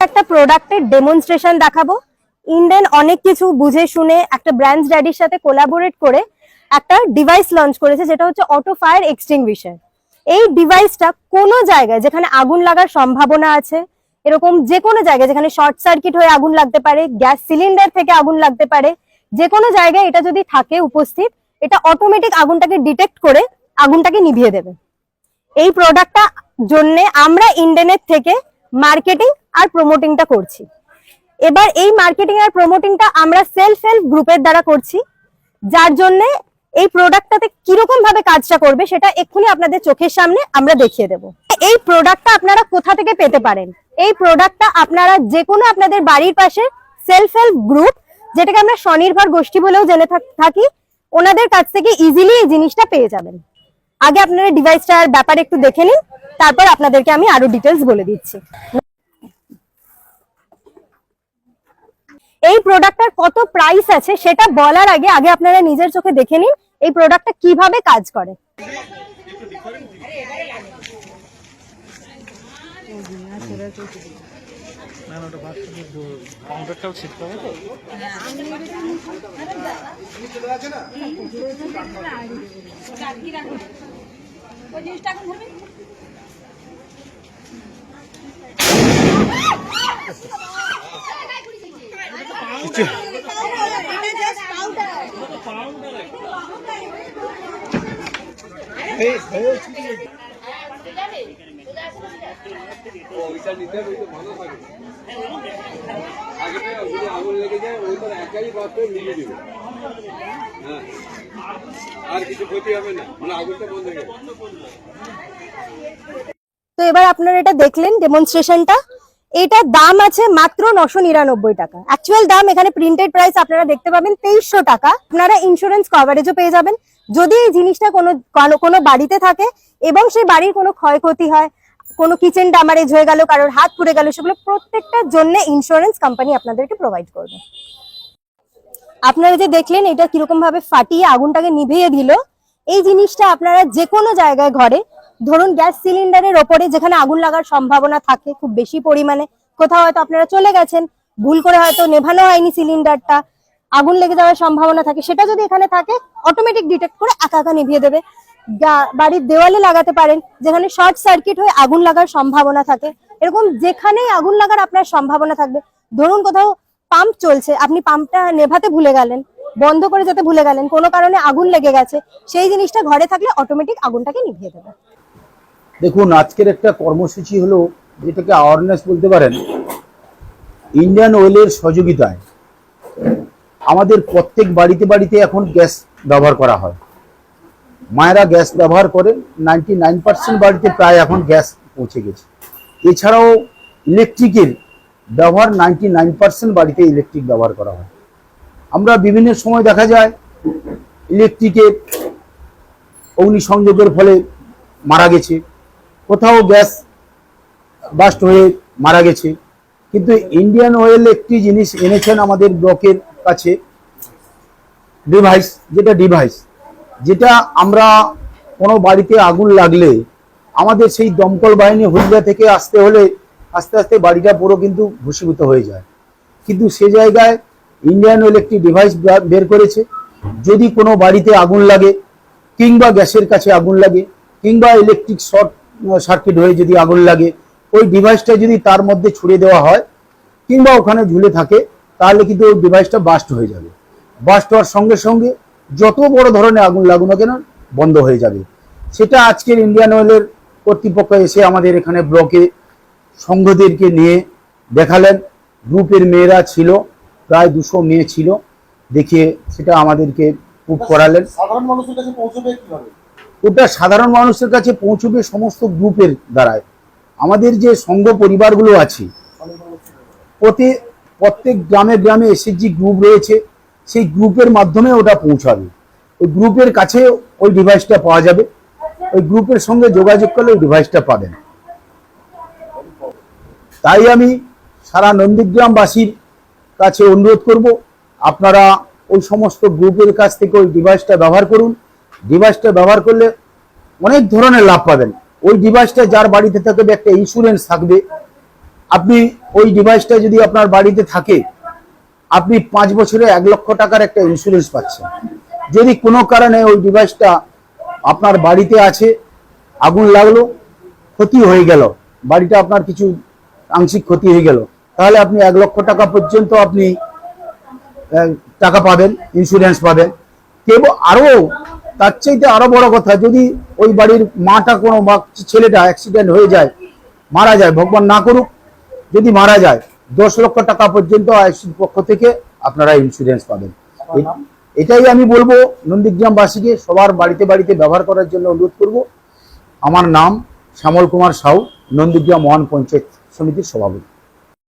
একটা প্রোডাক্টের ডেমনস্ট্রেশন দেখাবো। ইন্ডেন অনেক কিছু বুঝে শুনে একটা ব্র্যান্ড ড্যাডির সাথে কোলাবোরেট করে একটা ডিভাইস লঞ্চ করেছে, যেটা হচ্ছে অটো ফায়ার এক্সটিংগুইশার। এই ডিভাইসটা কোনো জায়গায় যেখানে আগুন লাগার সম্ভাবনা আছে, এরকম যে কোনো জায়গায় যেখানে শর্ট সার্কিট হয়ে আগুন লাগতে পারে, গ্যাস সিলিন্ডার থেকে আগুন লাগতে পারে, যে কোনো জায়গায় এটা যদি থাকে উপস্থিত, এটা অটোমেটিক আগুনটাকে ডিটেক্ট করে আগুনটাকে নিভিয়ে দেবে। এই প্রোডাক্টটা জন্য আমরা ইন্ডেনের থেকে মার্কেটিং আর প্রমোটিংটা করছি। এবার এই মার্কেটিং আর প্রমোটিংটা আমরা সেলফ হেল্প গ্রুপের দ্বারা করছি, যার জন্য এই প্রোডাক্টটাতে কিরকম ভাবে কাজটা করবে সেটা এক্ষুনি আপনাদের চোখের সামনে আমরা দেখিয়ে দেব। এই প্রোডাক্টটা আপনারা কোথা থেকে পেতে পারেন? এই প্রোডাক্টটা আপনারা যে কোনো আপনাদের বাড়ির পাশে সেলফ হেল্প গ্রুপ, যেটাকে আমরা স্বনির্ভর গোষ্ঠী বলেও জেনে থাকি, ওনাদের কাছ থেকে ইজিলি এই জিনিসটা পেয়ে যাবেন। আগে আপনারা ডিভাইসটার ব্যাপারে একটু দেখে নিন, তারপর আপনাদেরকে আমি আরো ডিটেলস বলে দিচ্ছি। এই প্রোডাক্টটার কত প্রাইস আছে সেটা বলার আগে আগে আপনারা নিজের চোখে দেখে নিন এই প্রোডাক্টটা কিভাবে কাজ করে। তো এবার আপনারা এটা দেখলেন ডেমনস্ট্রেশনটা। এটার দাম আছে মাত্র 999 টাকা। অ্যাকচুয়াল দাম এখানে প্রিন্টেড প্রাইস আপনারা দেখতে পাবেন 2300 টাকা। আপনারা ইন্স্যুরেন্স কভারেজও পেয়ে যাবেন যদি এই জিনিসটা কোনো বাড়িতে থাকে এবং সেই বাড়ির কোনো ক্ষয়ক্ষতি হয়, কোনো কিচেন ড্যামেজ হয়ে গেল, কারোর হাত পুড়ে গেল, সেগুলো প্রত্যেকটার জন্য ইন্স্যুরেন্স কোম্পানি আপনাদেরকে প্রোভাইড করবে। আপনারা যে দেখলেন এটা কিরকম ভাবে ফাটিয়ে আগুনটাকে নিভিয়ে দিল, এই জিনিসটা আপনারা যে কোনো জায়গায় ঘরে, ধরুন গ্যাস সিলিন্ডারের ওপরে যেখানে আগুন লাগার সম্ভাবনা থাকে খুব বেশি পরিমাণে, কোথাও হয়তো আপনারা চলে গেছেন, ভুল করে হয়তো নেভানো হয়নি সিলিন্ডারটা, আগুন লেগে যাওয়ার সম্ভাবনা থাকে, সেটা যদি এখানে থাকে অটোমেটিক ডিটেক্ট করে একা একা নিভিয়ে দেবে। বাড়ির দেওয়ালে লাগাতে পারেন যেখানে শর্ট সার্কিট হয়ে আগুন লাগার সম্ভাবনা থাকে। এরকম যেখানেই আগুন লাগার আপনার সম্ভাবনা থাকবে, ধরুন কোথাও পাম্প চলছে, আপনি পাম্পটা নেভাতে ভুলে গেলেন, বন্ধ করে যেতে ভুলে গেলেন, কোনো কারণে আগুন লেগে গেছে, সেই জিনিসটা ঘরে থাকলে অটোমেটিক আগুনটাকে নিভিয়ে দেবে। দেখুন, আজকের একটা কর্মসূচি হলো, যেটাকে অ্যাওয়ারনেস বলতে পারেন, ইন্ডিয়ান অয়েলের সহযোগিতায় আমাদের প্রত্যেক বাড়িতে বাড়িতে এখন গ্যাস ব্যবহার করা হয়। মায়েরা গ্যাস ব্যবহার করে, 99% বাড়িতে প্রায় এখন গ্যাস পৌঁছে গেছে। এছাড়াও ইলেকট্রিকের ব্যবহার 99% বাড়িতে ইলেকট্রিক ব্যবহার করা হয়। আমরা বিভিন্ন সময় দেখা যায় ইলেকট্রিকের অগ্নিসংযোগের ফলে মারা গেছে, কোথাও গ্যাস বাস্ট হয়ে মারা গেছে। কিন্তু ইন্ডিয়ান অয়েল একটি জিনিস এনেছেন আমাদের ব্লকের কাছে, যেটা আমরা কোনো বাড়িতে আগুন লাগলে আমাদের সেই দমকল বাহিনী হলদিয়া থেকে আসতে হলে আস্তে আস্তে বাড়িটা পুরো কিন্তু ভূষীভূত হয়ে যায়। কিন্তু সে জায়গায় ইন্ডিয়ান অয়েল একটি ডিভাইস বের করেছে, যদি কোনো বাড়িতে আগুন লাগে কিংবা গ্যাসের কাছে আগুন লাগে কিংবা ইলেকট্রিক শর্ট সার্কিট হয়ে যদি আগুন লাগে, ওই ডিভাইসটা যদি তার মধ্যে ছুড়ে দেওয়া হয় কিংবা ওখানে ঝুলে থাকে, তাহলে কিন্তু ওই ডিভাইসটা বাস্ট হয়ে যাবে। বাস্ট হওয়ার সঙ্গে সঙ্গে যত বড় ধরনের আগুন লাগুক না কেন বন্ধ হয়ে যাবে। সেটা আজকের ইন্ডিয়ান অয়েলের কর্তৃপক্ষ এসে আমাদের এখানে ব্লকে সংঘদেরকে নিয়ে দেখালেন। গ্রুপের মেয়েরা ছিল, প্রায় 200 মেয়ে ছিল, দেখিয়ে সেটা আমাদেরকে প্রুভ করালেন। সাধারণ মানুষের কাছে পৌঁছবে কিভাবে? ওটা সাধারণ মানুষের কাছে পৌঁছবে সমস্ত গ্রুপের দ্বারায়। আমাদের যে সংঘ পরিবারগুলো আছে, প্রত্যেক গ্রামে গ্রামে এসএইচজি গ্রুপ রয়েছে, সেই গ্রুপের মাধ্যমে ওটা পৌঁছাবে। ওই গ্রুপের কাছে ওই ডিভাইসটা পাওয়া যাবে, ওই গ্রুপের সঙ্গে যোগাযোগ করলে ওই ডিভাইসটা পাবেন। তাই আমি সারা নন্দীগ্রামবাসীর কাছে অনুরোধ করব, আপনারা ওই সমস্ত গ্রুপের কাছ থেকে ওই ডিভাইসটা ব্যবহার করুন। ডিভাইসটা ব্যবহার করলে অনেক ধরনের লাভ পাবেন। ওই ডিভাইসটা যার বাড়িতে থাকবে একটা ইন্স্যুরেন্স থাকবে, আপনি ওই ডিভাইসটা যদি আপনার বাড়িতে থাকে, আপনি 5 বছরে 1 লক্ষ টাকার একটা ইন্স্যুরেন্স পাচ্ছেন। যদি কোনো কারণে ওই ডিভাইসটা আপনার বাড়িতে আছে, আগুন লাগলো, ক্ষতি হয়ে গেল, বাড়িটা আপনার কিছু আংশিক ক্ষতি হয়ে গেল, তাহলে আপনি 1 লক্ষ টাকা পর্যন্ত আপনি টাকা পাবেন, ইন্স্যুরেন্স পাবেন। কেবল আরো তার চাইতে আরো বড় কথা, যদি ওই বাড়ির মাটা কোনো বা ছেলেটা অ্যাক্সিডেন্ট হয়ে যায়, মারা যায়, ভগবান না করুক, যদি মারা যায় 10 লক্ষ টাকা পর্যন্ত আইসির পক্ষ থেকে আপনারা ইন্স্যুরেন্স পাবেন। এটাই আমি বলবো নন্দীগ্রামবাসীকে, সবার বাড়িতে বাড়িতে ব্যবহার করার জন্য অনুরোধ করব। আমার নাম শ্যামল কুমার সাউ, নন্দীগ্রাম 1 পঞ্চায়েত সমিতির সভাপতি।